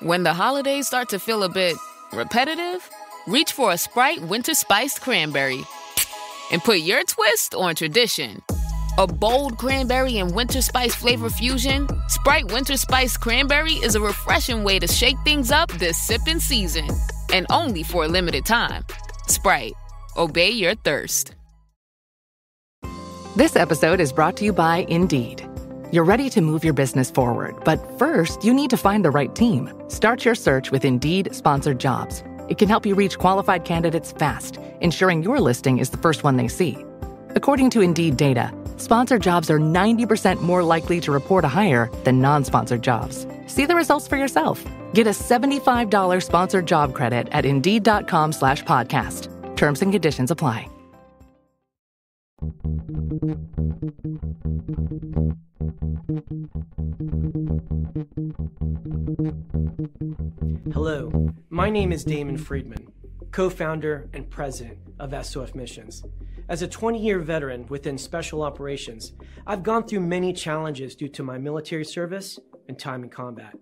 When the holidays start to feel a bit repetitive, reach for a Sprite Winter Spiced Cranberry and put your twist on tradition. A bold cranberry and winter spice flavor fusion, Sprite Winter Spiced Cranberry is a refreshing way to shake things up this sipping season. And only for a limited time. Sprite. Obey your thirst. This episode is brought to you by Indeed. You're ready to move your business forward, but first, you need to find the right team. Start your search with Indeed Sponsored Jobs. It can help you reach qualified candidates fast, ensuring your listing is the first one they see. According to Indeed data, sponsored jobs are 90% more likely to report a hire than non-sponsored jobs. See the results for yourself. Get a $75 sponsored job credit at Indeed.com/podcast. Terms and conditions apply. Hello, my name is Damon Friedman, co-founder and president of SOF Missions. As a 20-year veteran within Special Operations, I've gone through many challenges due to my military service and time in combat.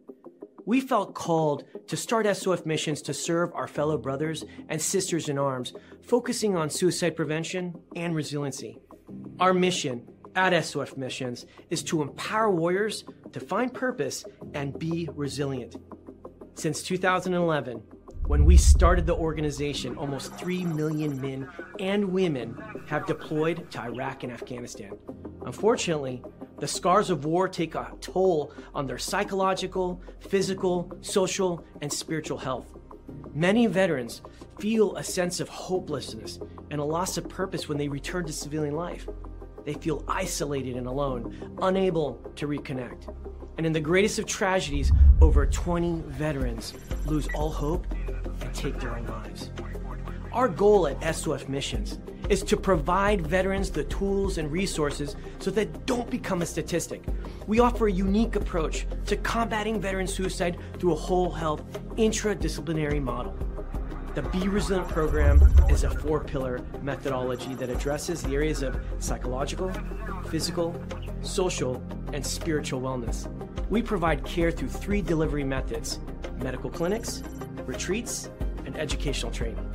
We felt called to start SOF Missions to serve our fellow brothers and sisters in arms, focusing on suicide prevention and resiliency. Our mission at SOF Missions is to empower warriors to find purpose and be resilient. Since 2011, when we started the organization, almost 3 million men and women have deployed to Iraq and Afghanistan. Unfortunately, the scars of war take a toll on their psychological, physical, social, and spiritual health. Many veterans feel a sense of hopelessness and a loss of purpose when they return to civilian life. They feel isolated and alone, unable to reconnect. And in the greatest of tragedies, over 20 veterans lose all hope and take their own lives. Our goal at SOF Missions is to provide veterans the tools and resources so that they don't become a statistic. We offer a unique approach to combating veteran suicide through a whole health intradisciplinary model. The Be Resilient program is a 4-pillar methodology that addresses the areas of psychological, physical, social, and spiritual wellness. We provide care through 3 delivery methods: medical clinics, retreats, and educational training.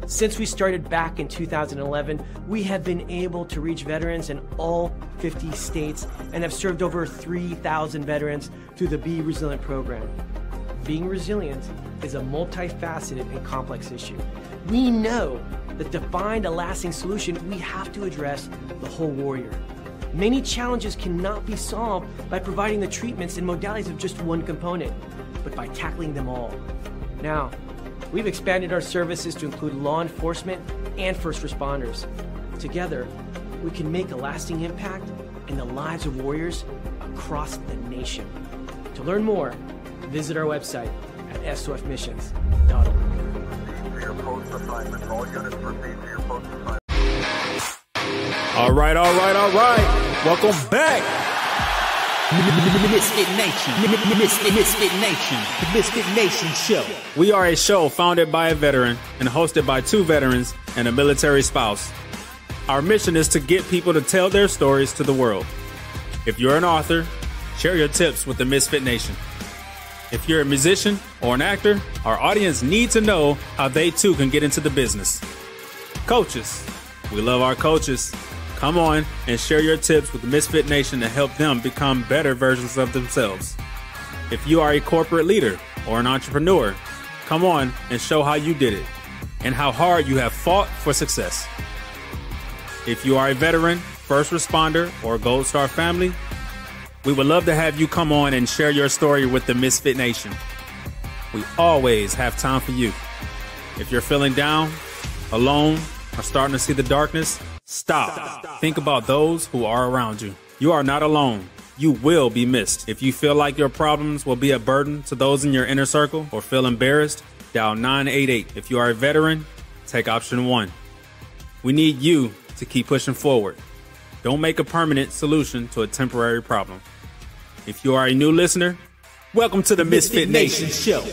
Since we started back in 2011, we have been able to reach veterans in all 50 states and have served over 3,000 veterans through the Be Resilient program. Being resilient is a multifaceted and complex issue. We know that to find a lasting solution, we have to address the whole warrior. Many challenges cannot be solved by providing the treatments and modalities of just one component, but by tackling them all. Now, we've expanded our services to include law enforcement and first responders. Together, we can make a lasting impact in the lives of warriors across the nation. To learn more, visit our website at sofmissions.org. All right. Welcome back. MisFitNation. MisFitNation. The MisFitNation show. We are a show founded by a veteran and hosted by 2 veterans and a military spouse. Our mission is to get people to tell their stories to the world. If you're an author, share your tips with the Misfit Nation. If you're a musician or an actor, our audience needs to know how they too can get into the business. Coaches, we love our coaches. Come on and share your tips with the Misfit Nation to help them become better versions of themselves. If you are a corporate leader or an entrepreneur, come on and show how you did it and how hard you have fought for success. If you are a veteran, first responder, or Gold Star family, we would love to have you come on and share your story with the Misfit Nation. We always have time for you. If you're feeling down, alone, or starting to see the darkness, stop. Think about those who are around you. You are not alone. You will be missed. If you feel like your problems will be a burden to those in your inner circle or feel embarrassed, dial 988. If you are a veteran, take option 1. We need you to keep pushing forward. Don't make a permanent solution to a temporary problem. If you are a new listener, welcome to the Misfit Nation show.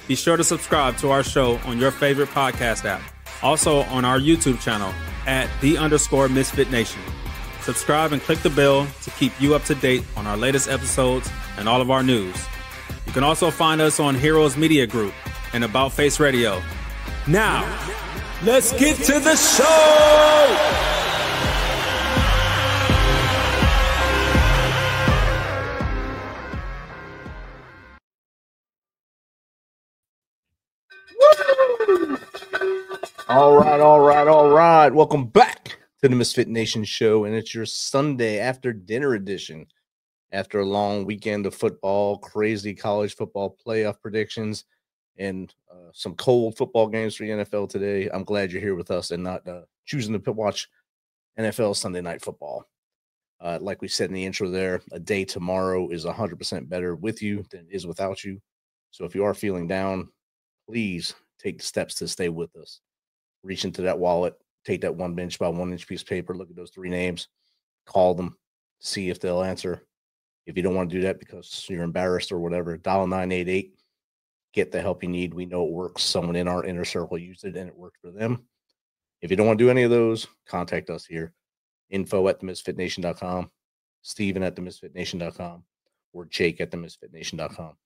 Be sure to subscribe to our show on your favorite podcast app. Also on our YouTube channel at @the_MisFitNation. Subscribe and click the bell to keep you up to date on our latest episodes and all of our news. Be You can also find us on Heroes Media Group and About Face Radio. Now, let's get to the show! All right. Welcome back to the MisFitNation show, and it's your Sunday after dinner edition. After a long weekend of football, crazy college football playoff predictions, and some cold football games for the NFL today, I'm glad you're here with us and not choosing to watch NFL Sunday Night Football. Like we said in the intro there, a day tomorrow is 100% better with you than it is without you. So if you are feeling down, please take the steps to stay with us. Reach into that wallet, take that 1 inch by 1 inch piece of paper, look at those 3 names, call them, see if they'll answer. If you don't want to do that because you're embarrassed or whatever, dial 988, get the help you need. We know it works. Someone in our inner circle used it and it worked for them. If you don't want to do any of those, contact us here. info@themisfitnation.com, Steven@themisfitnation.com, or Jake@themisfitnation.com.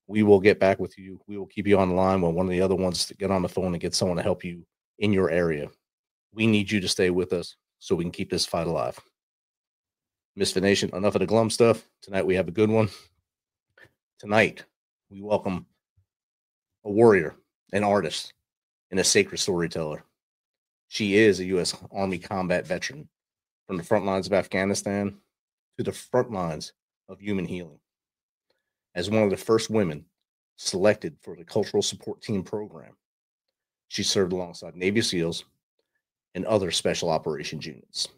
We will get back with you. We will keep you on the line when one of the other ones to get on the phone and get someone to help you in your area. We need you to stay with us so we can keep this fight alive. MisFitNation, enough of the glum stuff. Tonight we have a good one. Tonight we welcome a warrior, an artist, and a sacred storyteller. She is a U.S. Army combat veteran from the front lines of Afghanistan to the front lines of human healing. As one of the first women selected for the Cultural Support Team program, she served alongside Navy SEALs and other special operations units,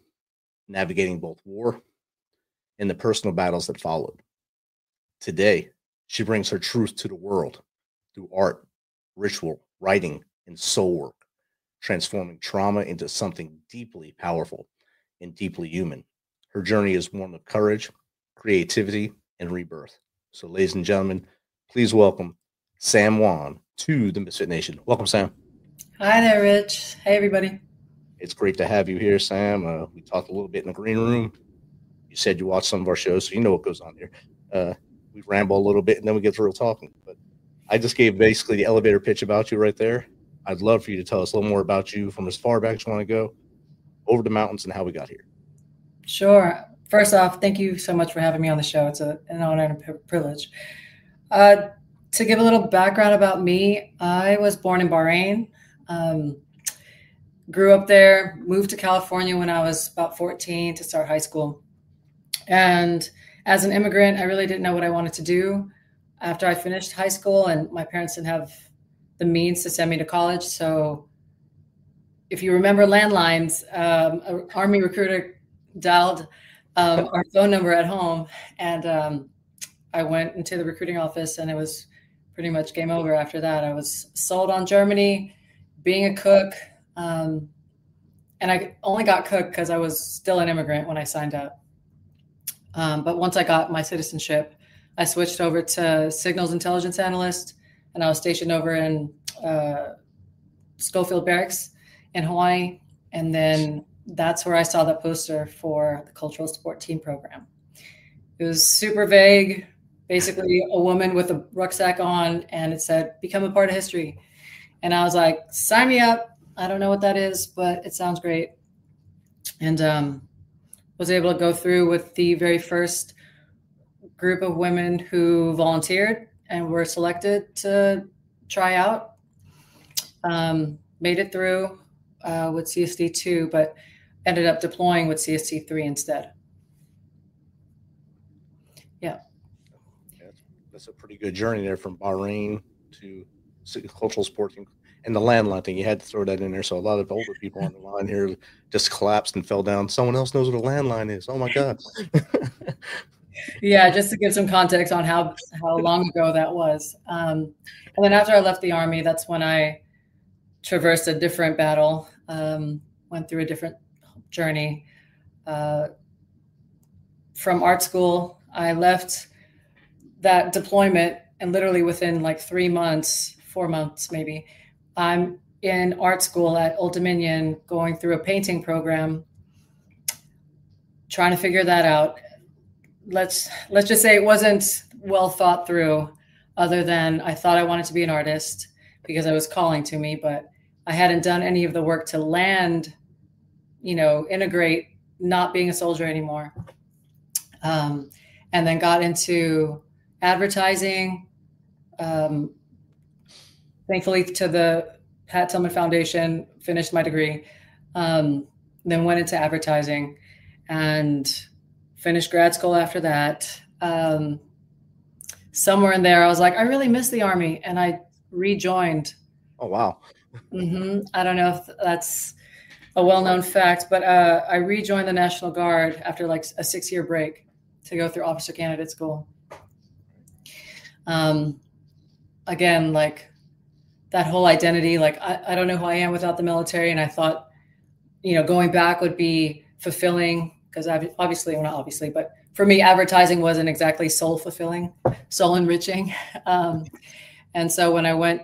navigating both war and the personal battles that followed. Today, she brings her truth to the world through art, ritual, writing, and soul work, transforming trauma into something deeply powerful and deeply human. Her journey is one of courage, creativity, and rebirth. So, ladies and gentlemen, please welcome Sam Juan to the MisFitNation. Welcome, Sam. Hi there, Rich. Hey, everybody. It's great to have you here, Sam. We talked a little bit in the green room. You said you watched some of our shows, so you know what goes on here. We ramble a little bit, and then we get to real talking. But I just gave basically the elevator pitch about you right there. I'd love for you to tell us a little more about you from as far back as you want to go, over the mountains, and how we got here. Sure. First off, thank you so much for having me on the show. It's an honor and a privilege. To give a little background about me, I was born in Bahrain, grew up there, moved to California when I was about 14 to start high school. And as an immigrant, I really didn't know what I wanted to do after I finished high school, and my parents didn't have the means to send me to college. So if you remember landlines, an Army recruiter dialed our phone number at home, and I went into the recruiting office, and it was pretty much game over after that. I was sold on Germany, being a cook, and I only got cook because I was still an immigrant when I signed up. But once I got my citizenship, I switched over to signals intelligence analyst, and I was stationed over in Schofield Barracks in Hawaii. And then that's where I saw the poster for the Cultural Support Team program. It was super vague, basically a woman with a rucksack on, and it said, become a part of history. And I was like, sign me up. I don't know what that is, but it sounds great. And was able to go through with the very first group of women who volunteered and were selected to try out. Made it through with CST2, but ended up deploying with CST3 instead. Yeah. That's a pretty good journey there from Bahrain to Cultural Support Team. And the landline thing, you had to throw that in there. So a lot of older people on the line here just collapsed and fell down. Someone else knows what a landline is. Oh, my God. Yeah, just to give some context on how long ago that was. And then after I left the Army, that's when I traversed a different battle, went through a different journey. From art school, I left that deployment, and literally within like 3 months, 4 months maybe, I'm in art school at Old Dominion going through a painting program, trying to figure that out. Let's just say it wasn't well thought through. other than I thought I wanted to be an artist because it was calling to me, but I hadn't done any of the work to land, integrate not being a soldier anymore. And then got into advertising, thankfully to the Pat Tillman Foundation, finished my degree, then went into advertising and finished grad school after that. Somewhere in there, I was like, I really miss the Army, and I rejoined. Oh, wow. I don't know if that's a well-known fact, but I rejoined the National Guard after like a 6-year break to go through officer candidate school. Again, like that whole identity, like I don't know who I am without the military. And I thought, going back would be fulfilling because obviously, well, not obviously, but for me, advertising wasn't exactly soul fulfilling, soul enriching. And so when I went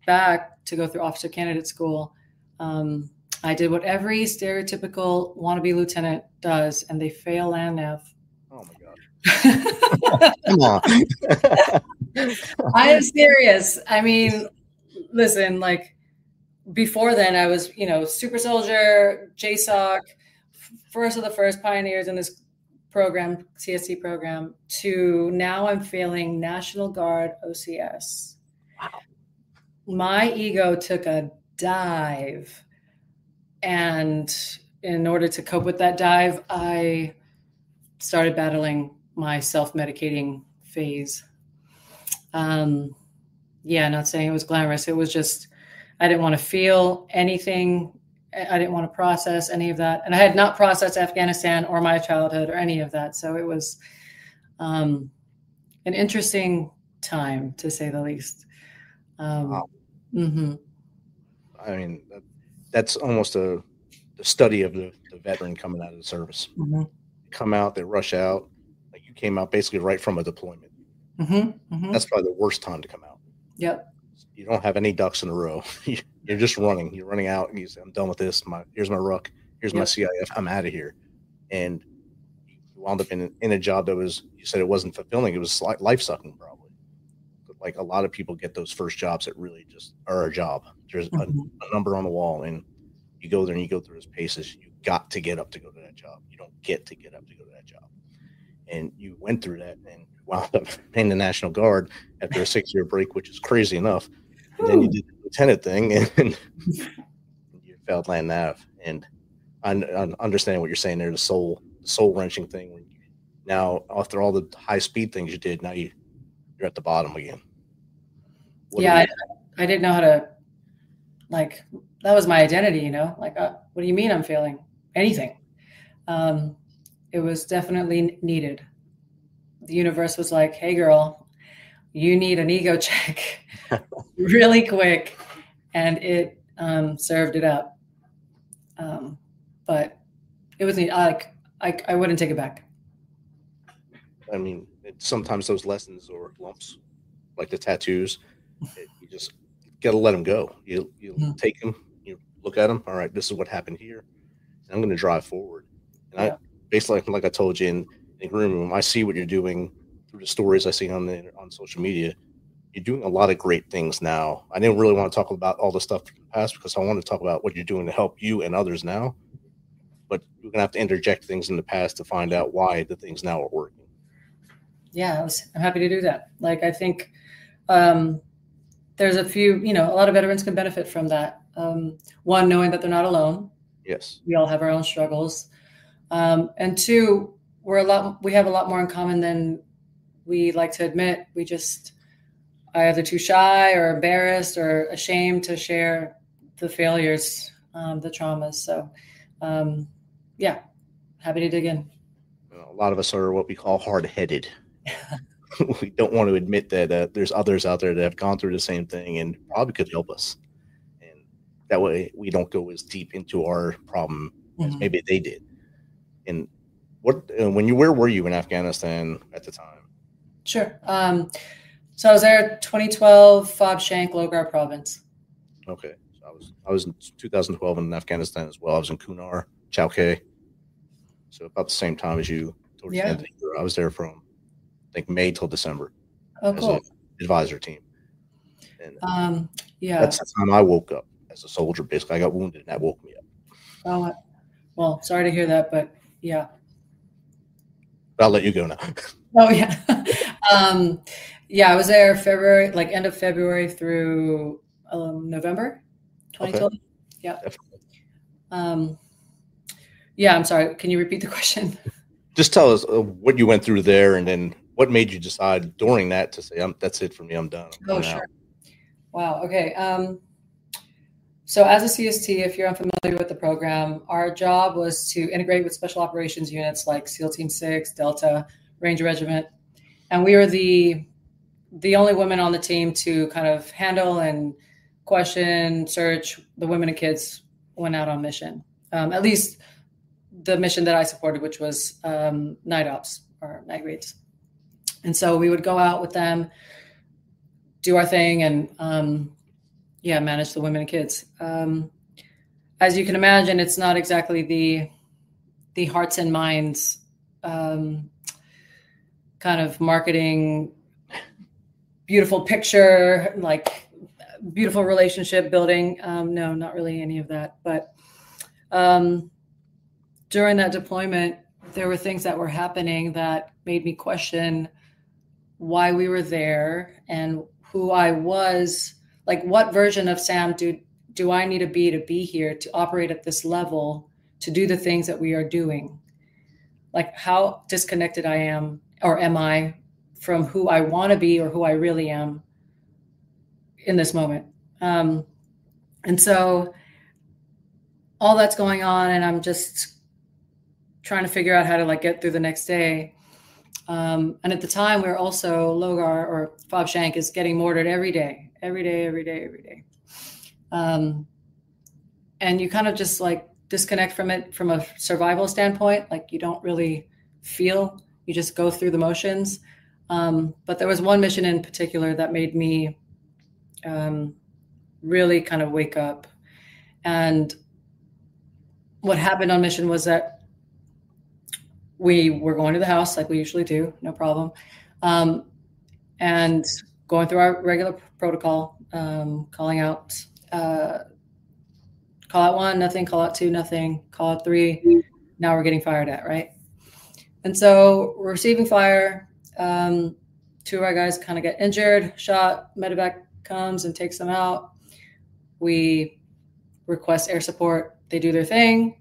back to go through officer candidate school, I did what every stereotypical wannabe lieutenant does, and they fail land nav. Oh my God. Come on. I am serious. I mean, listen, like before then I was, super soldier, JSOC, first of the first pioneers in this program, CSC program, to now I'm failing National Guard OCS. Wow. My ego took a dive. And in order to cope with that dive, I started battling my self-medicating phase. Not saying it was glamorous. It was just, I didn't want to feel anything. I didn't want to process any of that. And I had not processed Afghanistan or my childhood or any of that. So it was an interesting time, to say the least. Wow. I mean, that's almost the study of the veteran coming out of the service. They come out, they rush out. Like you came out basically right from a deployment. That's probably the worst time to come out. Yep. You don't have any ducks in a row. You're just running. You're running out and you say, I'm done with this. Here's my ruck. Here's my CIF. I'm out of here. And you wound up in a job that was, you said it wasn't fulfilling. It was life sucking probably. But like a lot of people get those first jobs that really just are a job. There's a number on the wall and you go there and you go through those paces. You got to get up to go to that job. You don't get to get up to go to that job. And you went through that and wound up in the National Guard after a 6-year break, which is crazy enough. And then you did the lieutenant thing and you failed land nav. And I understand what you're saying there, the soul wrenching thing. When now, after all the high speed things you did, now you're at the bottom again. I didn't know how to, like, that was my identity, like, what do you mean I'm failing anything? It was definitely needed. The universe was like, hey girl, you need an ego check really quick. And it served it up. But it was neat. I wouldn't take it back. I mean, sometimes those lessons or lumps, like the tattoos, you just got to let them go. You take them, you look at them. All right, this is what happened here. And I'm going to drive forward. And I basically, like I told you in the room, I see what you're doing through the stories I see on social media. You're doing a lot of great things now. I didn't really want to talk about all the stuff from the past because I want to talk about what you're doing to help you and others now. But you're going to have to interject things in the past to find out why the things now are working. Yeah, I'm happy to do that. Like, I think there's a few, a lot of veterans can benefit from that. One, knowing that they're not alone. Yes. We all have our own struggles. And two, we have a lot more in common than we like to admit. We just are either too shy or embarrassed or ashamed to share the failures, the traumas. So, happy to dig in. A lot of us are what we call hard-headed. We don't want to admit that there's others out there that have gone through the same thing and probably could help us. And that way we don't go as deep into our problem as maybe they did. And where were you in Afghanistan at the time? Sure. So I was there 2012, Fob Shank, Logar province. Okay. So I was in 2012 in Afghanistan as well. I was in Kunar, Chowkay. So about the same time as you. Towards the end of the year. I was there from, I think, May till December. Oh, cool. As advisor team. And yeah, that's the time I woke up as a soldier. Basically, I got wounded, and that woke me up. Oh, well, sorry to hear that, but yeah. I'll let you go now. Oh yeah. Yeah, I was there February, like end of February through November 2012. Okay. Yeah. Yeah, I'm sorry. Can you repeat the question? Just tell us what you went through there, and then what made you decide during that to say, that's it for me. I'm done. Oh, sure. Wow. Okay. So as a CST, if you're unfamiliar with the program, our job was to integrate with special operations units like SEAL Team 6, Delta, Ranger Regiment. And we were the only women on the team to kind of handle and question, search the women and kids went out on mission. At least the mission that I supported, which was night ops or night raids. And so we would go out with them, do our thing, and manage the women and kids. As you can imagine, it's not exactly the hearts and minds kind of marketing, beautiful picture, like beautiful relationship building. No, not really any of that. But during that deployment, there were things that were happening that made me question why we were there and who I was. Like, what version of Sam do I need to be here to operate at this level, to do the things that we are doing? Like, how disconnected I am, or am I, from who I want to be or who I really am in this moment. And so all that's going on, and I'm just trying to figure out how to get through the next day. And at the time, we were also Logar, or Fob Shank, is getting mortared every day. And you kind of just disconnect from it from a survival standpoint. Like, you don't really feel, you just go through the motions. But there was one mission in particular that made me really kind of wake up. And what happened on mission was that we were going to the house like we usually do, no problem. And going through our regular protocol, calling out, call out 1, nothing, call out 2, nothing, call out 3. Now we're getting fired at, right? And so we're receiving fire. 2 of our guys kind of get injured, shot, medevac comes and takes them out. We request air support. They do their thing.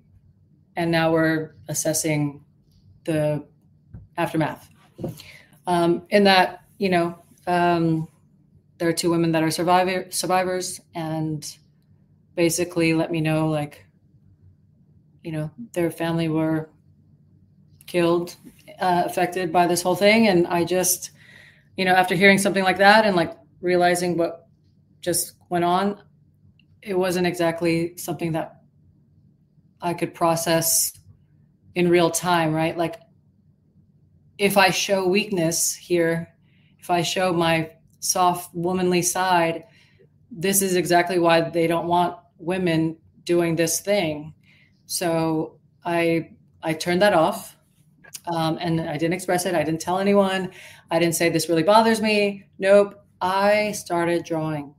And now we're assessing the aftermath. In that, there are 2 women that are survivors, and basically let me know, their family were killed, affected by this whole thing. And I just, after hearing something like that and realizing what just went on, it wasn't exactly something that I could process in real time, right? Like, if I show weakness here, if I show my soft womanly side, this is exactly why they don't want women doing this thing. So I turned that off, and I didn't express it. I didn't tell anyone. I didn't say this really bothers me. Nope. I started drawing.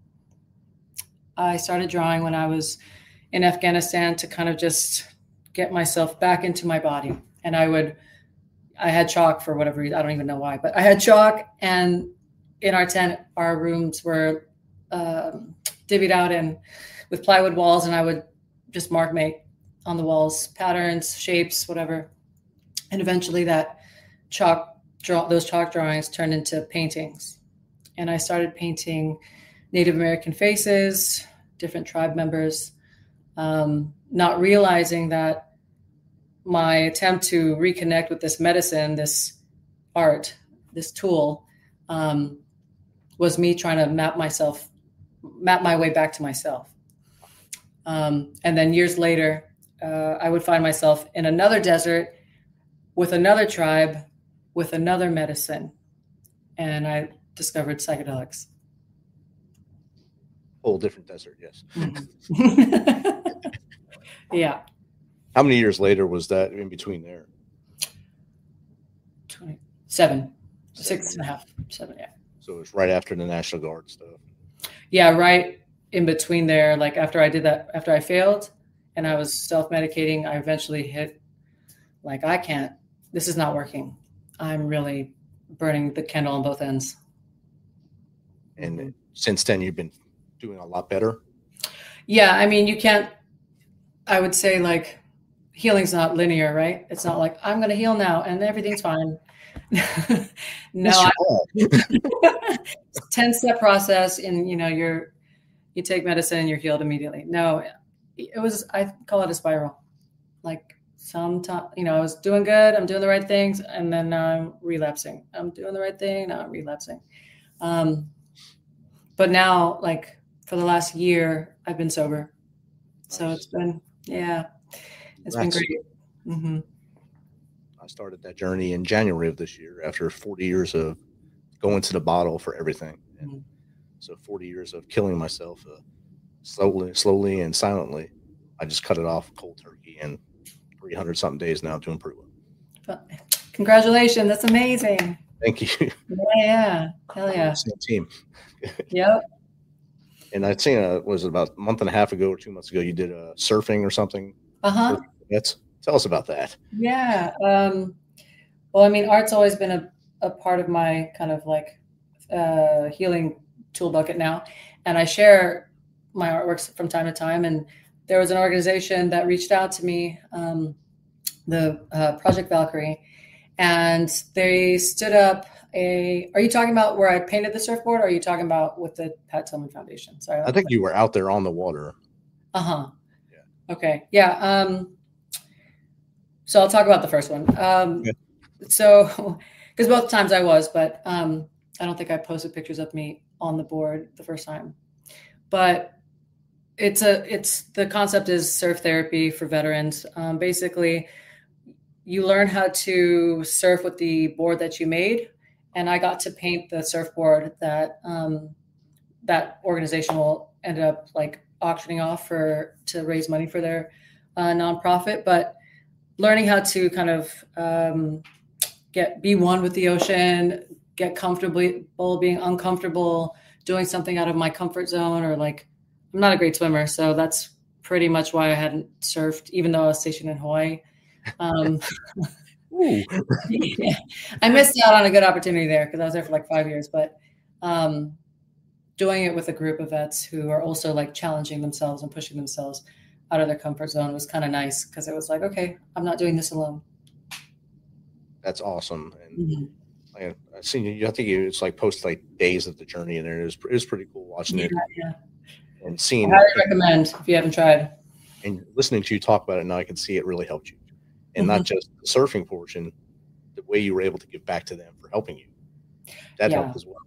When I was in Afghanistan to kind of just get myself back into my body. And I had chalk for whatever reason. I don't even know why, but I had chalk, and in our tent, our rooms were divvied out and with plywood walls, and I would just make on the walls, patterns, shapes, whatever. And eventually that those chalk drawings turned into paintings. And I started painting Native American faces, different tribe members, not realizing that my attempt to reconnect with this medicine, this art, this tool, was me trying to map my way back to myself. And then years later, I would find myself in another desert with another tribe, with another medicine. And I discovered psychedelics. Whole different desert, yes. Yeah. How many years later was that in between there? 27, 6.5, 7, yeah. So it's right after the National Guard stuff. Yeah, right in between there. Like after I did that, after I failed and I was self-medicating, I eventually hit like, this is not working. I'm really burning the candle on both ends. And since then, you've been doing a lot better. Yeah, I mean, I would say like healing's not linear, right? It's not like I'm going to heal now and everything's fine. No, it's a 10-step process, and you take medicine and you're healed immediately. No, I call it a spiral. Like sometimes, I was doing good, I'm doing the right things, and then now I'm relapsing. I'm doing the right thing, now I'm relapsing. But now, like for the last year, I've been sober. So it's been, it's been great. Mm-hmm. I started that journey in January of this year after 40 years of going to the bottle for everything. And so 40 years of killing myself slowly and silently. I just cut it off cold turkey, and 300 something days now doing pretty well. Congratulations. That's amazing. Thank you. Yeah. Hell yeah. Same team. Yep. And I'd seen was it about a month and a half ago or 2 months ago, you did surfing or something. Tell us about that. Yeah. Well, I mean, art's always been a part of my kind of like healing tool bucket now. And I share my artworks from time to time. And there was an organization that reached out to me, the Project Valkyrie, and they stood up are you talking about where I painted the surfboard, or are you talking about with the Pat Tillman Foundation? Sorry. I think you were out there on the water. Uh-huh. Yeah. Okay. Yeah. So I'll talk about the first one. So, because both times I was, but I don't think I posted pictures of me on the board the first time. But the concept is surf therapy for veterans. Basically, you learn how to surf with the board that you made, and I got to paint the surfboard that that organization will end up like auctioning off to raise money for their nonprofit. But learning how to kind of be one with the ocean, get comfortable being uncomfortable, doing something out of my comfort zone, or like, I'm not a great swimmer. So that's pretty much why I hadn't surfed, even though I was stationed in Hawaii. Yeah. I missed out on a good opportunity there because I was there for like 5 years, but doing it with a group of vets who are also like challenging themselves and pushing themselves out of their comfort zone was kind of nice, because it was like, okay, I'm not doing this alone. That's awesome. And I've seen you. I think it's like post like days of the journey, and it was pretty cool watching it. Yeah. And seeing. I highly recommend if you haven't tried. And listening to you talk about it now, I can see it really helped you, and not just the surfing portion, the way you were able to give back to them for helping you. That helped as well.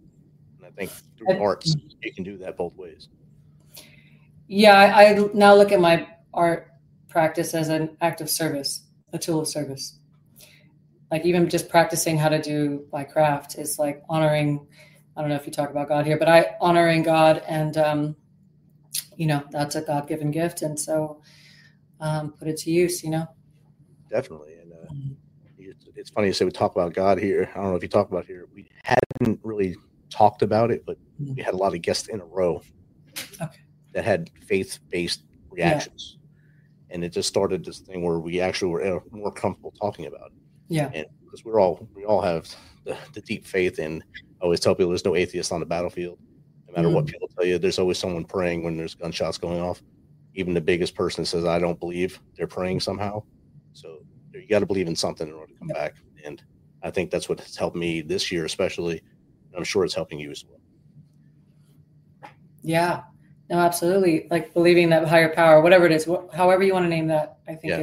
And I think through arts, you can do that both ways. Yeah, I now look at my art practice as an act of service, a tool of service. Like even just practicing how to do my craft is like honoring, I don't know if you talk about God here, but honoring God, and, that's a God-given gift. And so put it to use, Definitely. And it's funny you say we talk about God here. I don't know if you talk about here. We hadn't really talked about it, but we had a lot of guests in a row that had faith-based reactions. Yeah. And it just started this thing where we actually were more comfortable talking about it. Yeah. And because we all have the deep faith in, I always tell people there's no atheist on the battlefield. No matter what people tell you, there's always someone praying when there's gunshots going off. Even the biggest person says, I don't believe, they're praying somehow. So you got to believe in something in order to come back. And I think that's what has helped me this year, especially. I'm sure it's helping you as well. Yeah, no, absolutely. Like believing that higher power, whatever it is, however you want to name that, I think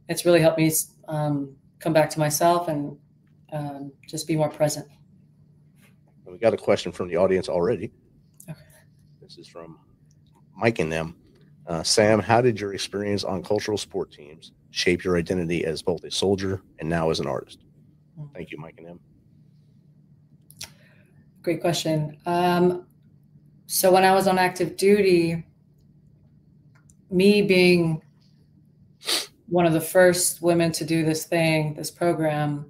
it's really helped me come back to myself and just be more present. We got a question from the audience already. Okay. This is from Mike and them. Sam, how did your experience on cultural sport teams shape your identity as both a soldier and now as an artist? Thank you, Mike and them. Great question. So when I was on active duty, me being one of the first women to do this program,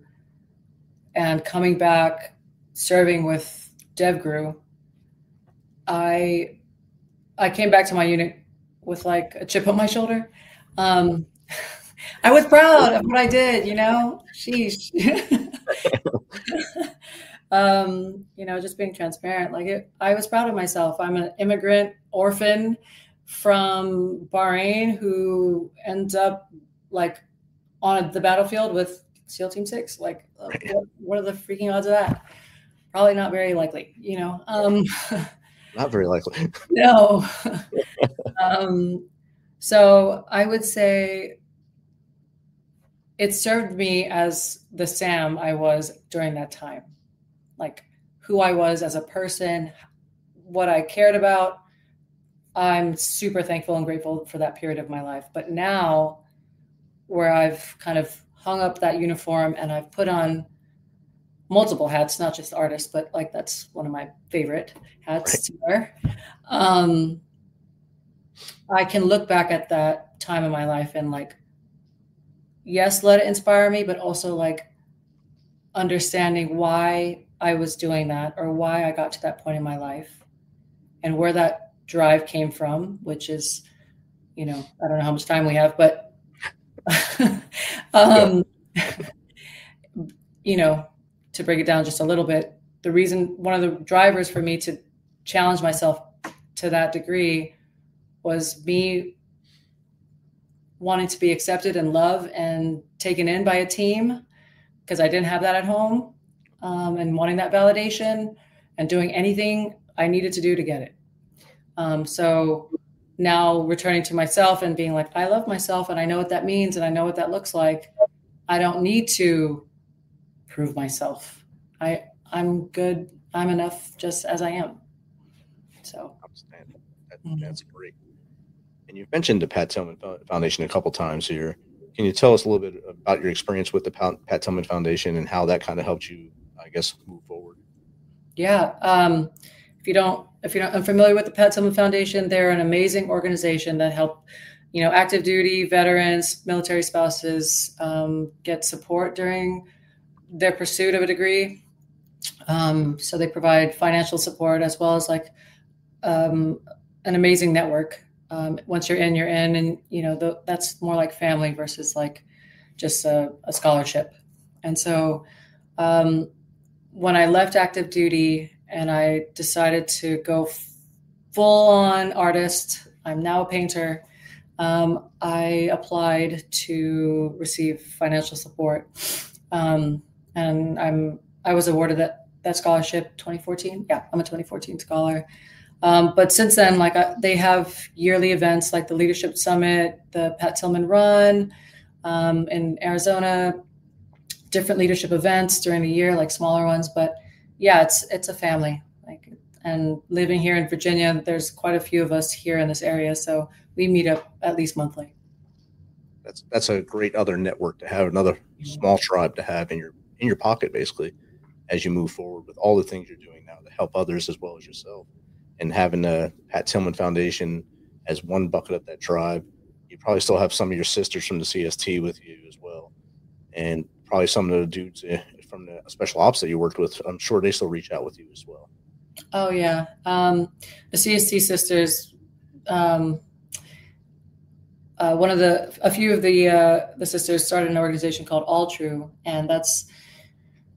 and coming back serving with DevGru, I came back to my unit with like a chip on my shoulder. I was proud of what I did, sheesh. Just being transparent, I was proud of myself. I'm an immigrant orphan from Bahrain who ends up on the battlefield with SEAL Team 6. What are the freaking odds of that? Probably not very likely, Not very likely. No. So I would say it served me as the Sam I was during that time, who I was as a person, what I cared about. I'm super thankful and grateful for that period of my life. But now, where I've kind of hung up that uniform and I've put on multiple hats, not just artist, but that's one of my favorite hats to wear. I can look back at that time in my life and yes, let it inspire me, but also understanding why I was doing that or why I got to that point in my life and where that drive came from, which is, I don't know how much time we have, but, to break it down just a little bit, one of the drivers for me to challenge myself to that degree was me wanting to be accepted and loved and taken in by a team, because I didn't have that at home, and wanting that validation and doing anything I needed to do to get it. So now returning to myself and being I love myself and I know what that means and I know what that looks like. I don't need to prove myself. I'm good. I'm enough just as I am. So that's great. And you've mentioned the Pat Tillman Foundation a couple times here. Can you tell us a little bit about your experience with the Pat Tillman Foundation and how that kind of helped you, I guess, move forward? Yeah. If you're not unfamiliar with the Pat Tillman Foundation, they're an amazing organization that help, active duty veterans, military spouses get support during their pursuit of a degree. So they provide financial support as well as an amazing network. Once you're in, and that's more like family versus just a scholarship. And so when I left active duty and I decided to go full on artist, I'm now a painter. I applied to receive financial support. And I was awarded that scholarship 2014. Yeah, I'm a 2014 scholar. But since then, they have yearly events like the Leadership Summit, the Pat Tillman Run in Arizona, different leadership events during the year, smaller ones. But yeah, it's a family. And living here in Virginia, there's quite a few of us here in this area, so we meet up at least monthly. That's a great other network to have, another small tribe to have in your pocket, basically, as you move forward with all the things you're doing now to help others as well as yourself. And having the Pat Tillman Foundation as one bucket of that tribe, you probably still have some of your sisters from the CST with you as well. And probably some of the dudes from the special ops that you worked with, I'm sure they still reach out with you as well. Oh, yeah. The CST sisters, a few of the sisters started an organization called All True, and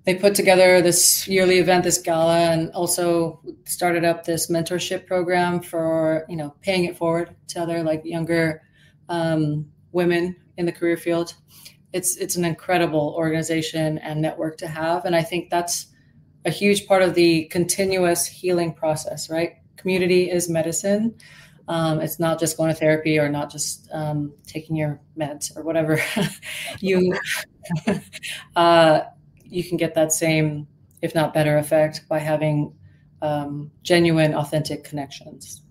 they put together this yearly event, this gala, and also started up this mentorship program for, paying it forward to other younger women in the career field. It's an incredible organization and network to have. And I think that's a huge part of the continuous healing process, right? Community is medicine. It's not just going to therapy or not just taking your meds or whatever. You can get that same, if not better effect by having genuine, authentic connections.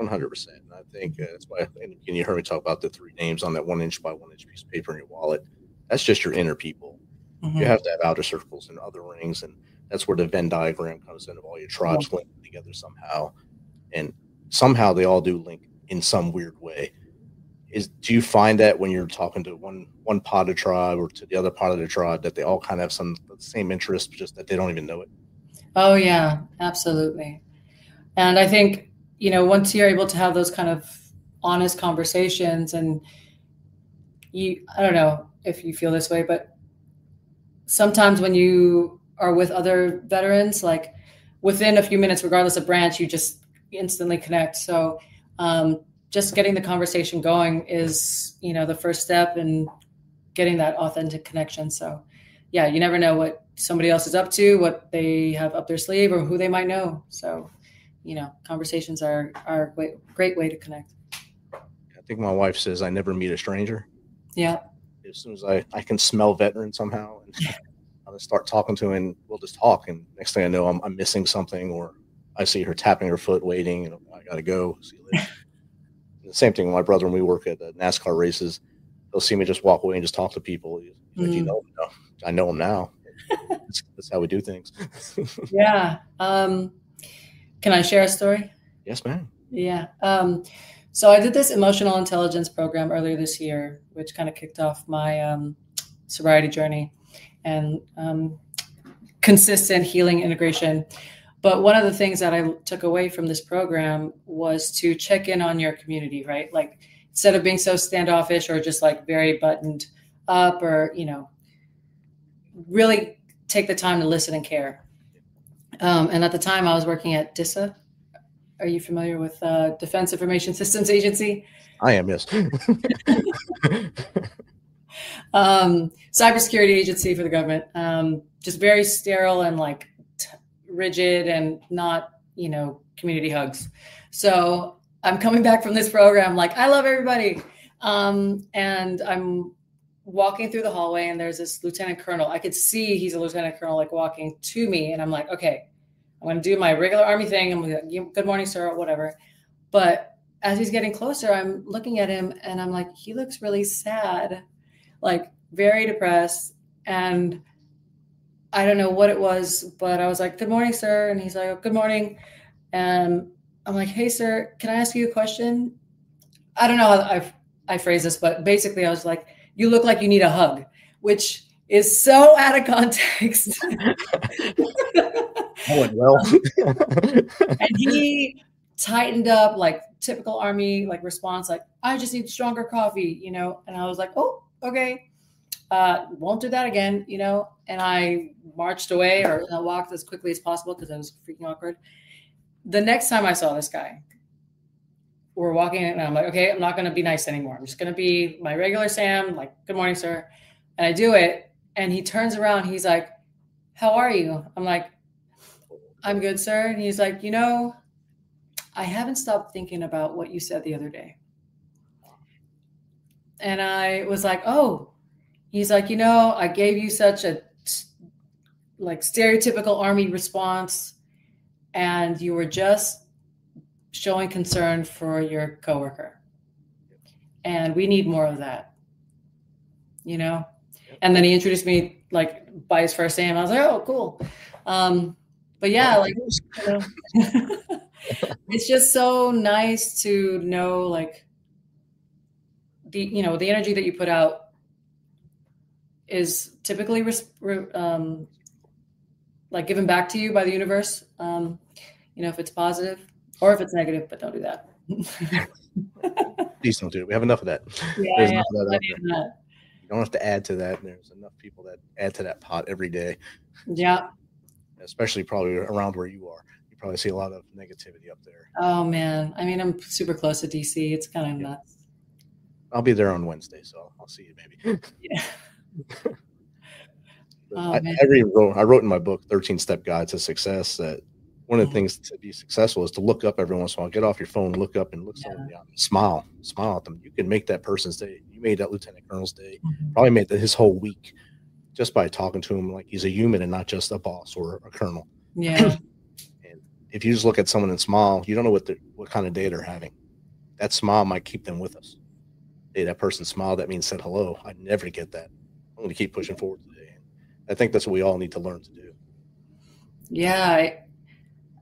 100%. I think that's why, and you heard me talk about the 3 names on that 1 inch by 1 inch piece of paper in your wallet. That's just your inner people. Mm-hmm. You have to have outer circles and other rings, and that's where the Venn diagram comes in of all your tribes linked together somehow. And somehow they all do link in some weird way. Do you find that when you're talking to one part of the tribe or to the other part of the tribe that they all kind of have some same interests, just that they don't even know it? Oh yeah, absolutely. And I think, once you're able to have those kind of honest conversations, and I don't know if you feel this way, but sometimes when you are with other veterans, like within a few minutes, regardless of branch, you just instantly connect. So just getting the conversation going is, the first step in getting that authentic connection. So yeah, you never know what somebody else is up to, what they have up their sleeve, or who they might know. So, conversations are a great way to connect. I think my wife says I never meet a stranger. Yeah. As soon as I can smell veteran somehow, and I'll just start talking to him, and we'll just talk. And next thing I know, I'm missing something, or I see her tapping her foot, waiting, and I got to go. See you later. The same thing with my brother when we work at the NASCAR races. He'll see me just walk away and just talk to people. He's like, no, I know him now. That's how we do things. Yeah. Can I share a story? Yes, ma'am. Yeah. So I did this emotional intelligence program earlier this year, which kind of kicked off my sobriety journey and consistent healing integration. But one of the things that I took away from this program was to check in on your community, right? Like, instead of being so standoffish or just like very buttoned up, or, really take the time to listen and care. And at the time I was working at DISA. Are you familiar with Defense Information Systems Agency? I am, yes. Cybersecurity agency for the government. Just very sterile and like rigid, and not, community hugs. So I'm coming back from this program, like, I love everybody. And I'm walking through the hallway, and there's this lieutenant colonel. I could see he's a lieutenant colonel, like walking to me. And I'm like, okay, I'm going to do my regular Army thing. I'm going to like, good morning, sir, or whatever. But as he's getting closer, I'm looking at him, and I'm like, he looks really sad, like very depressed. And I don't know what it was, but I was like, good morning, sir. And he's like, oh, good morning. And I'm like, hey, sir, can I ask you a question? I don't know how I phrase this, but basically I was like, you look like you need a hug, which is so out of context. I went well. And he tightened up, like typical Army, like response, like, I just need stronger coffee, And I was like, oh, okay. Won't do that again, and I marched away, or I walked as quickly as possible because I was freaking awkward. The next time I saw this guy, we're walking, and I'm like, okay, I'm not going to be nice anymore. I'm just going to be my regular Sam, like, good morning, sir. And I do it, and he turns around. He's like, how are you? I'm like, I'm good, sir. And he's like, I haven't stopped thinking about what you said the other day. And I was like, oh. He's like, I gave you such a like stereotypical Army response, and you were just showing concern for your coworker. And we need more of that, And then he introduced me like by his first name. I was like, oh, cool. But yeah, like, it's just so nice to know, like, the energy that you put out is typically like given back to you by the universe. If it's positive or if it's negative, but don't do that. Please don't do it. We have enough of that. Yeah, There's enough of that out there. You don't have to add to that. There's enough people that add to that pot every day. Yeah. Especially probably around where you are. You probably see a lot of negativity up there. Oh man. I mean, I'm super close to DC. It's kind of nuts. I'll be there on Wednesday, so I'll see you maybe. Yeah. I wrote in my book, 13-Step Guide to Success, that one of the things to be successful is to look up every once in a while. Get off your phone, look up, and look someone in the eye. Smile at them. You can make that person's day. You made that lieutenant colonel's day. Probably made his whole week just by talking to him like he's a human and not just a boss or a colonel. Yeah. And if you just look at someone and smile, you don't know what kind of day they're having. That smile might keep them with us. Hey, that person smiled at me and said hello. I never get that. I'm going to keep pushing forward today. I think that's what we all need to learn to do. Yeah.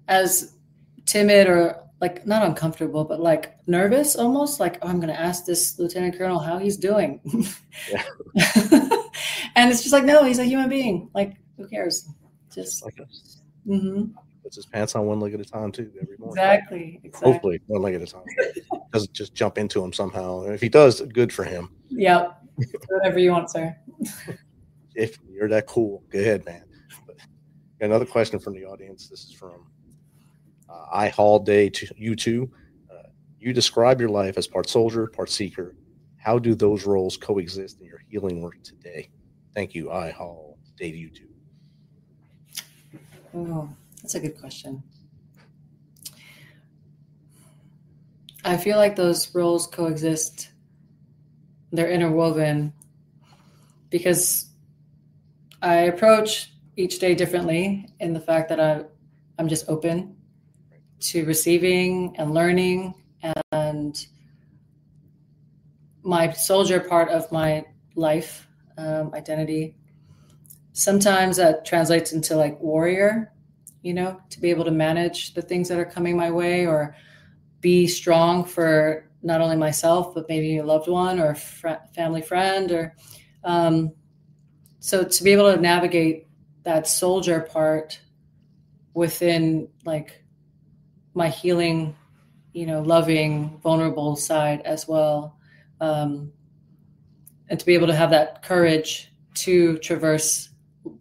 As timid or like not uncomfortable, but like nervous almost, like, oh, I'm going to ask this lieutenant colonel how he's doing. Yeah. And it's just like, no, he's a human being. Like, who cares? Just like us. Mm-hmm. Puts his pants on one leg at a time too every morning. Exactly. Hopefully one leg at a time. Doesn't just jump into him somehow. And if he does, good for him. Yep. Whatever you want, sir. If you're that cool, go ahead, man. But another question from the audience. This is from I Haul Day to you two. You describe your life as part soldier, part seeker. How do those roles coexist in your healing work today? Thank you. I Haul Day to you two. Oh, that's a good question. I feel like those roles coexist. They're interwoven because I approach each day differently in the fact that I'm just open to receiving and learning, and my soldier part of my life identity. Sometimes that translates into like warrior, to be able to manage the things that are coming my way, or be strong for not only myself, but maybe a loved one or a family friend, or so to be able to navigate that soldier part within like my healing, loving, vulnerable side as well. And to be able to have that courage to traverse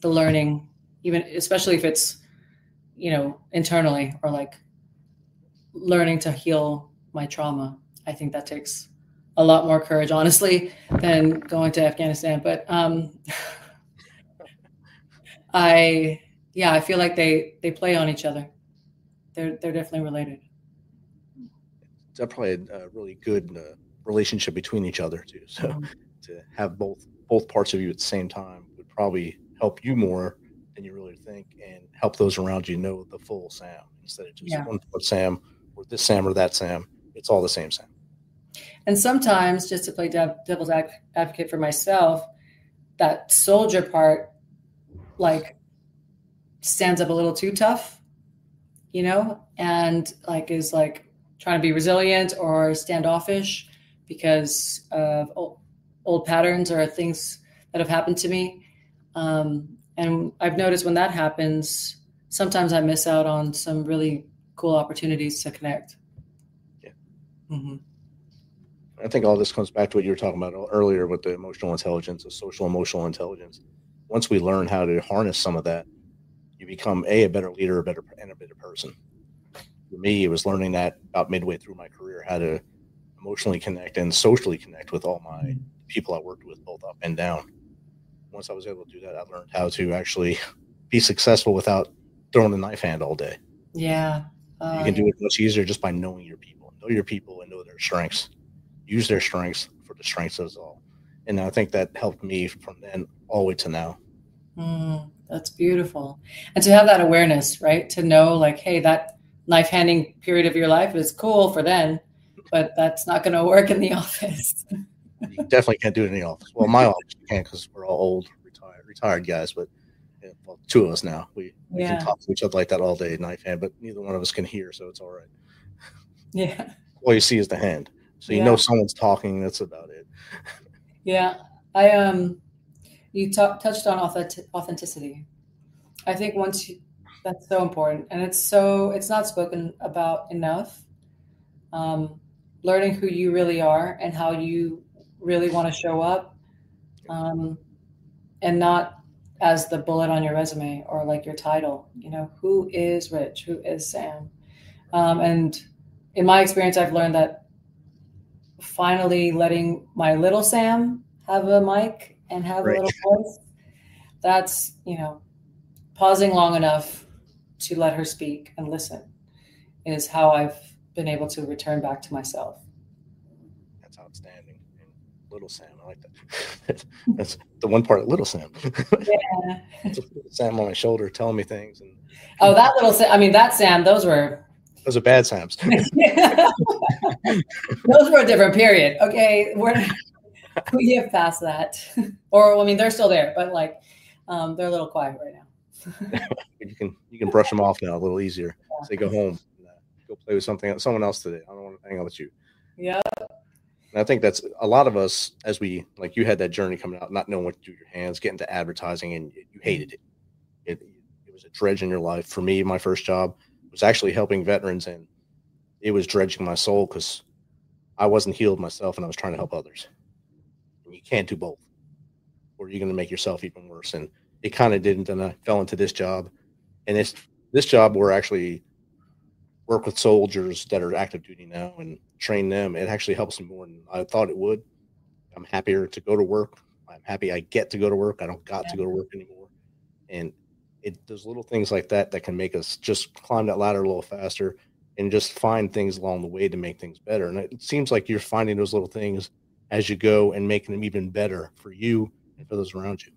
the learning, even especially if it's, internally, or like learning to heal my trauma. I think that takes a lot more courage, honestly, than going to Afghanistan. But I feel like they play on each other. They're definitely related. It's probably a really good relationship between each other too. So to have both parts of you at the same time would probably help you more than you really think, and help those around you know the full Sam instead of just one part Sam, or this Sam or that Sam. It's all the same Sam. And sometimes, just to play devil's advocate for myself, that soldier part like stands up a little too tough, and like is like trying to be resilient or standoffish because of old patterns or things that have happened to me. And I've noticed when that happens, sometimes I miss out on some really cool opportunities to connect. Yeah. Mm-hmm. I think all this comes back to what you were talking about earlier with the emotional intelligence, the social emotional intelligence. Once we learn how to harness some of that, you become a better leader, a better person. For me, it was learning that about midway through my career, how to emotionally connect and socially connect with all my people I worked with, both up and down. Once I was able to do that, I learned how to actually be successful without throwing the knife hand all day. Yeah. You can do it much easier just by knowing your people. Know your people and know their strengths. Use their strengths for the strengths of all. And I think that helped me from then all the way to now. That's beautiful. And to have that awareness, right? To know like, hey, that knife handing period of your life is cool for then, but that's not going to work in the office. You definitely can't do it in the office. Well, my office you can't, because we're all old, retired guys, but well, two of us now. We can talk to each other like that all day, knife hand, but neither one of us can hear, so it's all right. Yeah. All you see is the hand. So you know someone's talking, that's about it. Yeah. You touched on authenticity. I think that's so important, and it's not spoken about enough. Learning who you really are and how you really want to show up, and not as the bullet on your resume or like your title. Who is Rich? Who is Sam? And in my experience, I've learned that finally letting my little Sam have a mic and have a little voice, that's, pausing long enough to let her speak and listen is how I've been able to return back to myself. That's outstanding. And little Sam, I like that. That's the one part of little Sam. Yeah. Sam on my shoulder telling me things. And that little Sam, that Sam, those are bad Sams. Those were a different period. Okay. We get past that. Or, they're still there, but like, they're a little quiet right now. You can brush them off now a little easier. Say, go home, go play with someone else today. I don't want to hang out with you. Yeah. And I think that's a lot of us, as we, like, you had that journey coming out, not knowing what to do with your hands, getting to advertising, and you hated it. It was a dredge in your life. For me, my first job was actually helping veterans, and it was dredging my soul because I wasn't healed myself and I was trying to help others. And you can't do both, or you're going to make yourself even worse. And it kind of didn't. And I fell into this job, and this job, we're actually work with soldiers that are active duty now and train them. It actually helps me more than I thought it would. I'm happier to go to work. I'm happy I get to go to work. I don't got to go to work anymore. And there's little things like that can make us just climb that ladder a little faster and just find things along the way to make things better. And it seems like you're finding those little things as you go and making them even better for you and for those around you.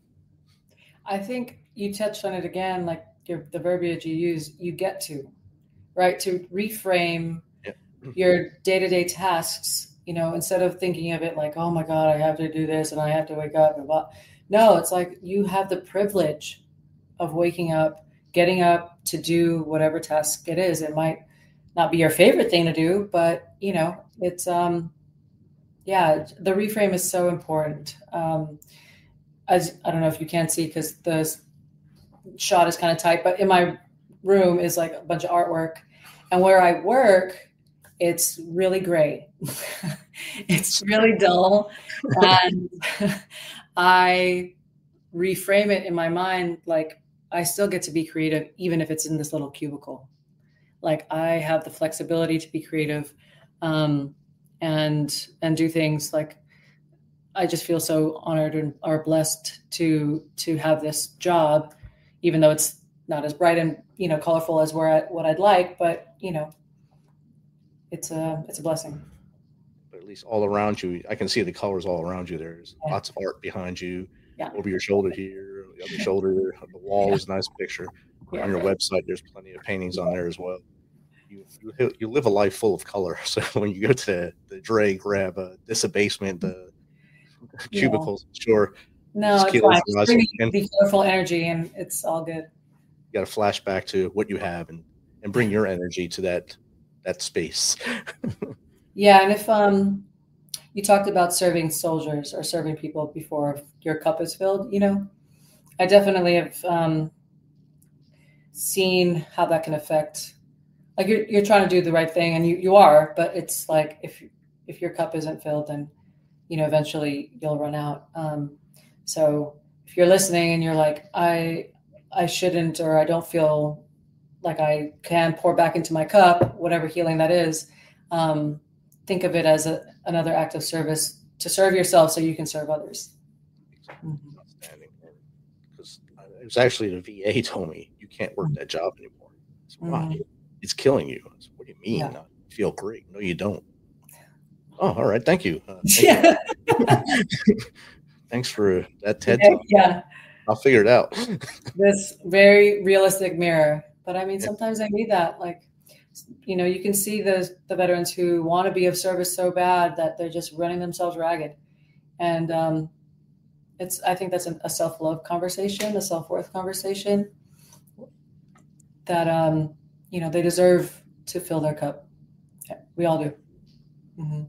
I think you touched on it again, like the verbiage you use, you get to, right? To reframe your day-to-day tasks, instead of thinking of it like, oh my God, I have to do this and I have to wake up and blah. No, it's like you have the privilege of waking up, getting up to do whatever task it is. It might not be your favorite thing to do, but it's, the reframe is so important. As I don't know if you can see, because the shot is kind of tight, but in my room is like a bunch of artwork, and where I work, it's really gray. It's really dull. And I reframe it in my mind. Like, I still get to be creative, even if it's in this little cubicle. Like, I have the flexibility to be creative, and do things. Like, I just feel so honored and are blessed to have this job, even though it's not as bright and colorful as what I'd like, but it's a blessing. But at least all around you, I can see the colors all around you. There's lots of art behind you, over your shoulder here, the other shoulder, the wall is a nice picture. On your website, there's plenty of paintings on there as well. You live a life full of color. So when you go to the Dre, grab this basement, the cubicles, sure. No, it's fine. Just bring the colorful energy, and it's all good. You got to flash back to what you have and bring your energy to that space. Yeah, and if you talked about serving soldiers or serving people before your cup is filled, I definitely have seen how that can affect. Like, you're trying to do the right thing, and you are, but it's like if your cup isn't filled, then eventually you'll run out. So if you're listening and you're like, I shouldn't, or I don't feel like I can pour back into my cup, whatever healing that is, think of it as another act of service to serve yourself so you can serve others. Mm-hmm. Outstanding. Because it was actually the VA told me, you can't work that job anymore. So, why? It's killing you. Said, what do you mean? Yeah. I feel great. No, you don't. Oh, all right. Thank you. Thanks for that TED Talk. Yeah. I'll figure it out. This very realistic mirror. But I mean, sometimes I need that. Like, you can see the veterans who want to be of service so bad that they're just running themselves ragged. And I think that's a self-love conversation, a self-worth conversation that, they deserve to fill their cup. Yeah, we all do. Mm-hmm.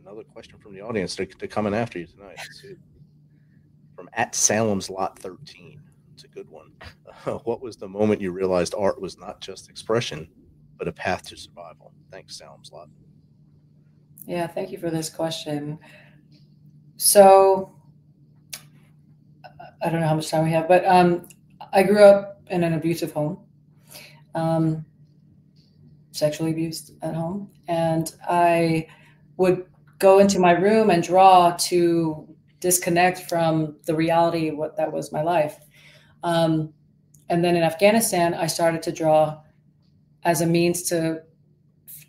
Another question from the audience to coming after you tonight. From @Salem's Lot 13. It's a good one. What was the moment you realized art was not just expression, but a path to survival? Thanks, Salem's Lot. Yeah, thank you for this question. So, I don't know how much time we have, but I grew up in an abusive home, sexually abused at home, and I would go into my room and draw to disconnect from the reality of what that was my life. And then in Afghanistan, I started to draw as a means to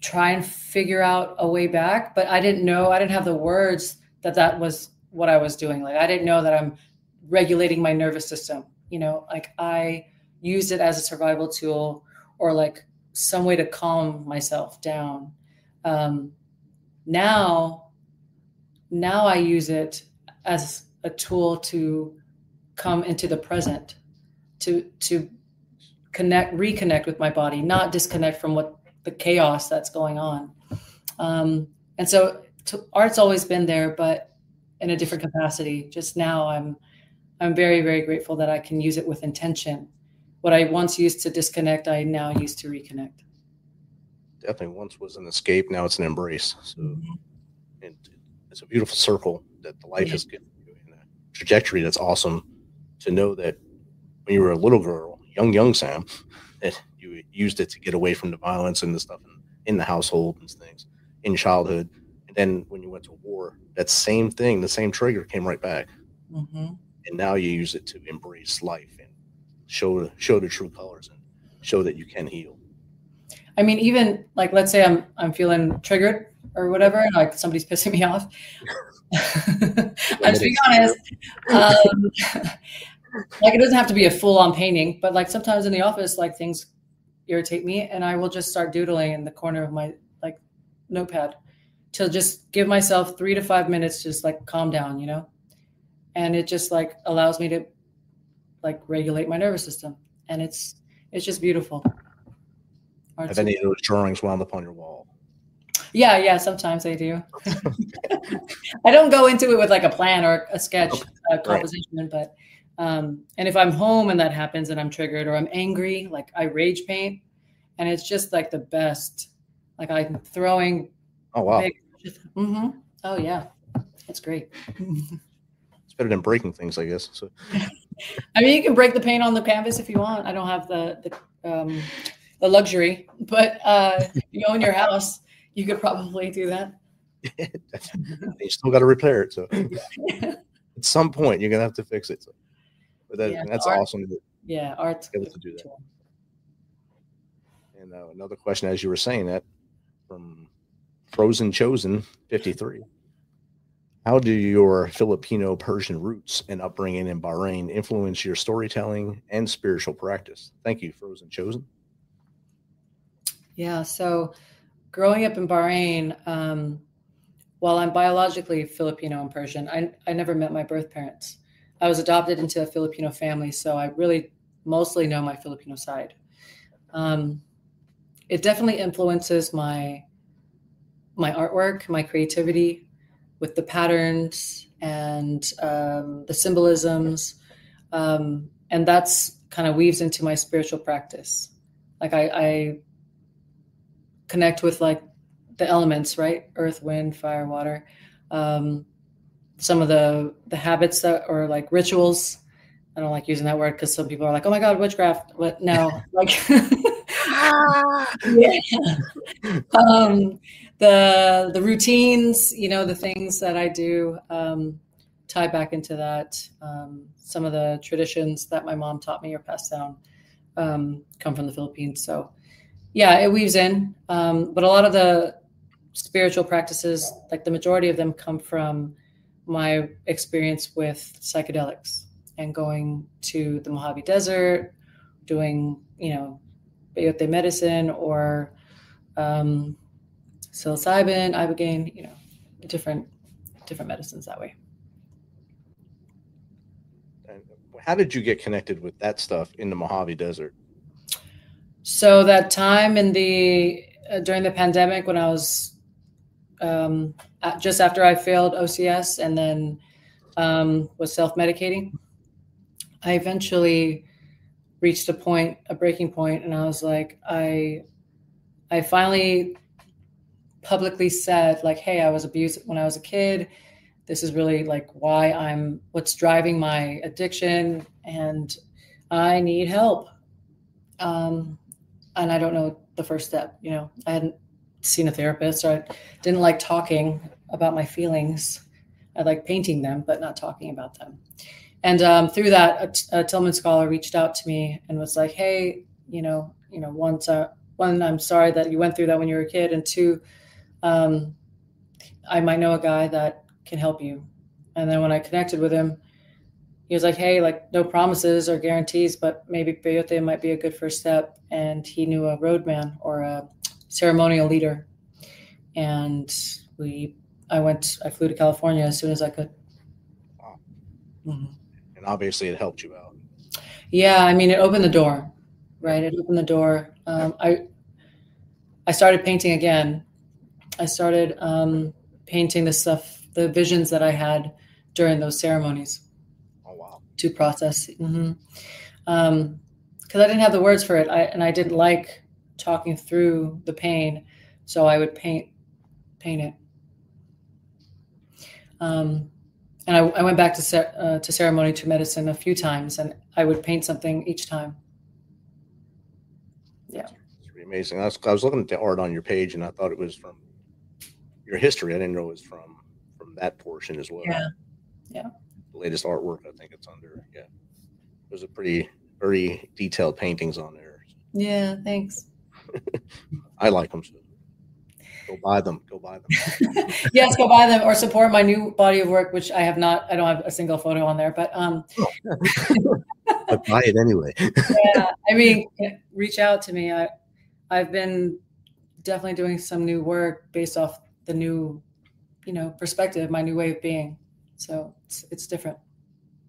try and figure out a way back, but I didn't have the words that was what I was doing. Like, I didn't know that I'm regulating my nervous system, like I used it as a survival tool, or like some way to calm myself down. Now I use it as a tool to come into the present, to reconnect with my body, not disconnect from what the chaos that's going on. And so art's always been there, but in a different capacity. Just now I'm very, very grateful that I can use it with intention. What I once used to disconnect, I now use to reconnect. Definitely once was an escape, now it's an embrace. So it's a beautiful circle that the life has given you, and a trajectory that's awesome to know that when you were a little girl, young Sam, that you used it to get away from the violence and the stuff in the household and things in childhood. And then when you went to war, that same thing, the same trigger came right back. And now you use it to embrace life and show the true colors and show that you can heal. I mean, even like, let's say I'm feeling triggered or whatever, like somebody's pissing me off. I'm just being honest. Like, it doesn't have to be a full-on painting, but like sometimes in the office, like things irritate me, and I will just start doodling in the corner of my like notepad to just give myself 3 to 5 minutes, just like calm down, you know? And it just like allows me to like regulate my nervous system, and it's just beautiful. Have any of those drawings wound up on your wall? Yeah, sometimes I do. I don't go into it with like a plan or a sketch composition, but and if I'm home and that happens and I'm triggered or I'm angry, like I rage paint, and it's just like the best. Like I'm throwing. Oh wow. Oh yeah, it's great. It's better than breaking things, I guess. So. I mean, you can break the paint on the canvas if you want. I don't have the luxury, but if you own your house, you could probably do that. You still got to repair it. So at some point, you're gonna have to fix it. So, but that's art, awesome. Art's able to do that. And another question, as you were saying that, from Frozen Chosen 53. How do your Filipino-Persian roots and upbringing in Bahrain influence your storytelling and spiritual practice? Thank you, Frozen Chosen. Yeah, so growing up in Bahrain, while I'm biologically Filipino and Persian, I never met my birth parents. I was adopted into a Filipino family, so I really mostly know my Filipino side. It definitely influences my artwork, my creativity, with the patterns and the symbolisms. And that's kind of weaves into my spiritual practice. Like I connect with like the elements, right? Earth, wind, fire, water. Some of the habits that are like rituals. I don't like using that word because some people are like, oh my God, witchcraft. But no, like the routines, you know, the things that I do tie back into that. Some of the traditions that my mom taught me or passed down come from the Philippines. So yeah, it weaves in. But a lot of the spiritual practices, like the majority of them, come from my experience with psychedelics and going to the Mojave Desert, doing, you know, peyote medicine or psilocybin, ibogaine, you know, different medicines that way. And how did you get connected with that stuff in the Mojave Desert? So that time in during the pandemic, when I was just after I failed OCS and then was self-medicating, I eventually reached a breaking point, and I was like, I finally publicly said, like, hey, I was abused when I was a kid. This is really like what's driving my addiction, and I need help. And I don't know the first step, you know, I hadn't seen a therapist, or I didn't like talking about my feelings. I like painting them, but not talking about them. And through that, a Tillman scholar reached out to me and was like, hey, you know, one, I'm sorry that you went through that when you were a kid. And two, I might know a guy that can help you. And then when I connected with him, he was like, hey, like no promises or guarantees, but maybe peyote might be a good first step. And he knew a roadman or a ceremonial leader. And I flew to California as soon as I could. Wow. Mm-hmm. And obviously it helped you out. Yeah. I mean, it opened the door, right? It opened the door. I started painting again. I started painting the visions that I had during those ceremonies. Oh, wow. To process. Because I didn't have the words for it. I didn't like talking through the pain. So I would paint it. And I went back to ceremony, to medicine a few times, and I would paint something each time. Yeah. It's pretty amazing. I was looking at the art on your page, and I thought it was from your history. I didn't know it was from that portion as well. Yeah. Yeah. The latest artwork, I think it's under. Yeah. There's a very detailed paintings on there. Yeah. Thanks. I like them. So go buy them. Yes, go buy them or support my new body of work, which I don't have a single photo on there, but but buy it anyway. Yeah, I mean, reach out to me. I've been definitely doing some new work based off the new, perspective, my new way of being. So it's different.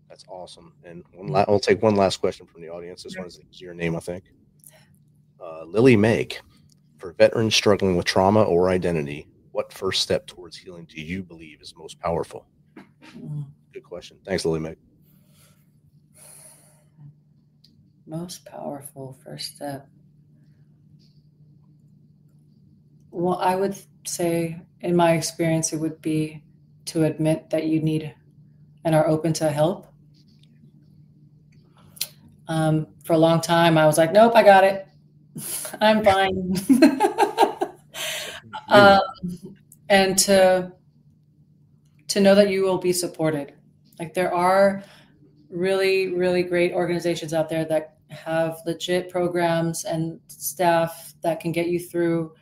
That's awesome. And I'll take one last question from the audience. This one is your name, I think. Lily Meg. For veterans struggling with trauma or identity, what first step towards healing do you believe is most powerful? Good question. Thanks, Lily Meg. Most powerful first step. Well, I would say, in my experience, it would be to admit that you need and are open to help. For a long time, I was like, nope, I got it. I'm fine. And to know that you will be supported. Like, there are really, really great organizations out there that have legit programs and staff that can get you through,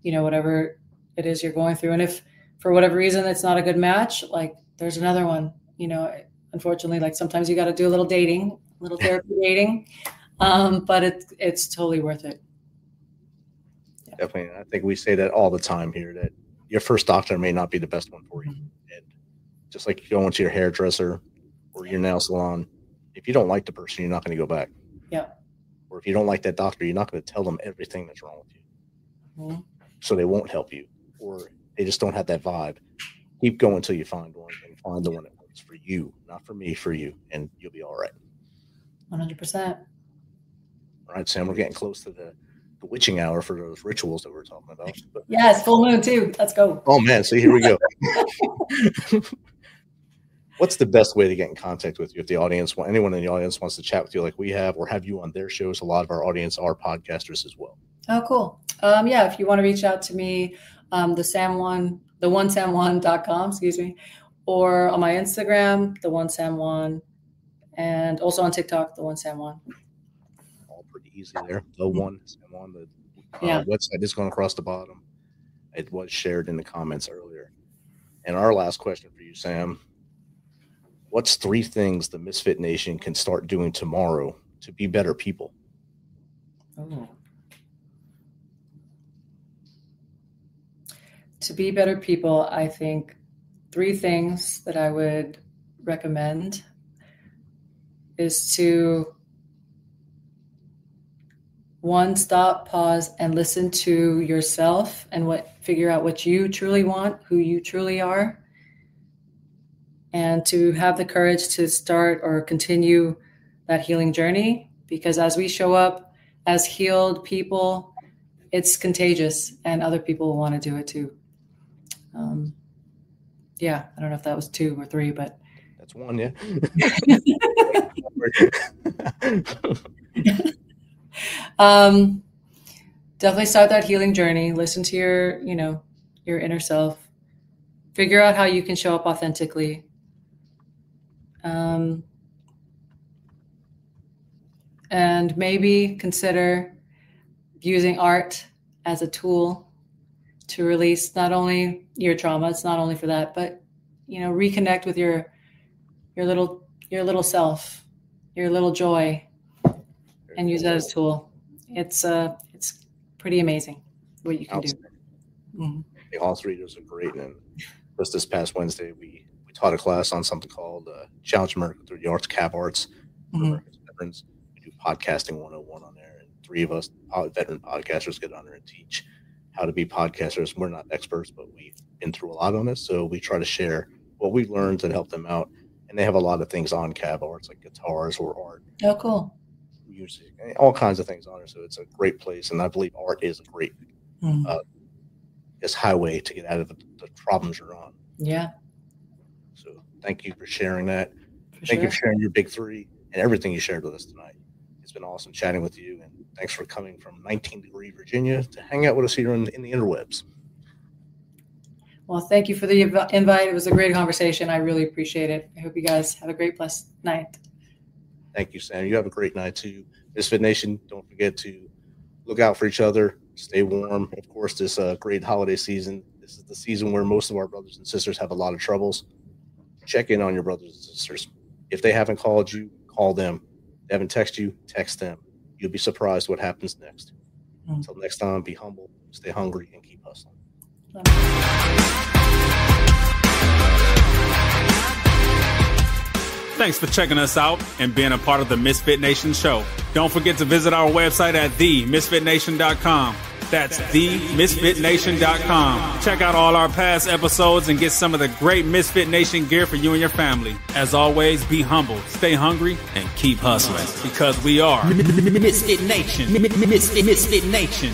whatever it is you're going through. And if for whatever reason it's not a good match, like, there's another one. Unfortunately, like, sometimes you got to do a little therapy dating. But it's totally worth it. Yeah. Definitely. I think we say that all the time here, that your first doctor may not be the best one for you. And just like going to your hairdresser or your nail salon, if you don't like the person, you're not going to go back. Yeah. Or if you don't like that doctor, you're not going to tell them everything that's wrong with you. So they won't help you, or they just don't have that vibe. Keep going until you find one, and find the one that works for you, not for me, for you, and you'll be all right. 100%. All right, Sam, we're getting close to the witching hour for those rituals that we're talking about. But, yes, full moon too. Let's go. Oh, man. See, here we go. What's the best way to get in contact with you if anyone in the audience wants to chat with you like we have, or have you on their shows? A lot of our audience are podcasters as well. Oh, cool. Yeah, if you want to reach out to me, theonesamjuan.com, excuse me, or on my Instagram, theonesamjuan, and also on TikTok, theonesamjuan. Pretty easy there. The one Sam on the website is going across the bottom. It was shared in the comments earlier. And our last question for you, Sam: what's 3 things the Misfit Nation can start doing tomorrow to be better people? To be better people, I think 3 things that I would recommend is to, 1, stop, pause, and listen to yourself and figure out what you truly want, who you truly are, and to have the courage to start or continue that healing journey. Because as we show up as healed people, it's contagious, and other people will want to do it too. Yeah, I don't know if that was 2 or 3, but that's 1, yeah. Definitely start that healing journey. Listen to your inner self. Figure out how you can show up authentically. And maybe consider using art as a tool to release not only your trauma, it's not only for that, but reconnect with your little self, your little joy, and use that as a tool. It's pretty amazing what you can do. Mm-hmm. All 3 of those are great. And just this past Wednesday, we taught a class on something called Challenge America through the Arts, CAP Arts. Veterans. We do podcasting 101 on there, and 3 of us veteran podcasters get on there and teach. how to be podcasters. We're not experts, but we've been through a lot on this. So we try to share what we've learned and help them out. And they have a lot of things on Cab Arts, like guitars or art. Oh, cool. Music, all kinds of things on there. So it's a great place. And I believe art is a great highway to get out of the problems you're on. Yeah. So thank you for sharing that. Thank you for sharing your big three and everything you shared with us tonight. It's been awesome chatting with you. And thanks for coming from 19-degree Virginia to hang out with us here in the interwebs. Well, thank you for the invite. It was a great conversation. I really appreciate it. I hope you guys have a great, blessed night. Thank you, Sam. You have a great night, too. Misfit Nation, don't forget to look out for each other. Stay warm. Of course, this great holiday season. This is the season where most of our brothers and sisters have a lot of troubles. Check in on your brothers and sisters. If they haven't called you, call them. If they haven't texted you, text them. You'll be surprised what happens next. Until next time, be humble, stay hungry, and keep hustling. Thanks for checking us out and being a part of the Misfit Nation show. Don't forget to visit our website at themisfitnation.com. That's themisfitnation.com. Check out all our past episodes and get some of the great Misfit Nation gear for you and your family. As always, be humble, stay hungry, and keep hustling, because we are Misfit Nation. Misfit Nation.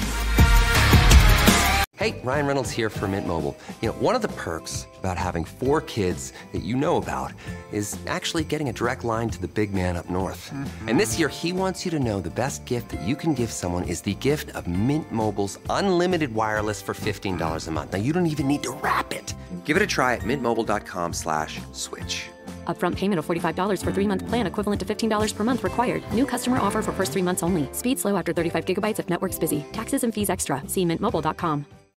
Hey, Ryan Reynolds here for Mint Mobile. You know, one of the perks about having 4 kids that you know about is actually getting a direct line to the big man up north. And this year, he wants you to know the best gift that you can give someone is the gift of Mint Mobile's unlimited wireless for $15 a month. Now, you don't even need to wrap it. Give it a try at mintmobile.com/switch. Upfront payment of $45 for 3-month plan equivalent to $15 per month required. New customer offer for first 3 months only. Speed slow after 35 gigabytes if network's busy. Taxes and fees extra. See mintmobile.com.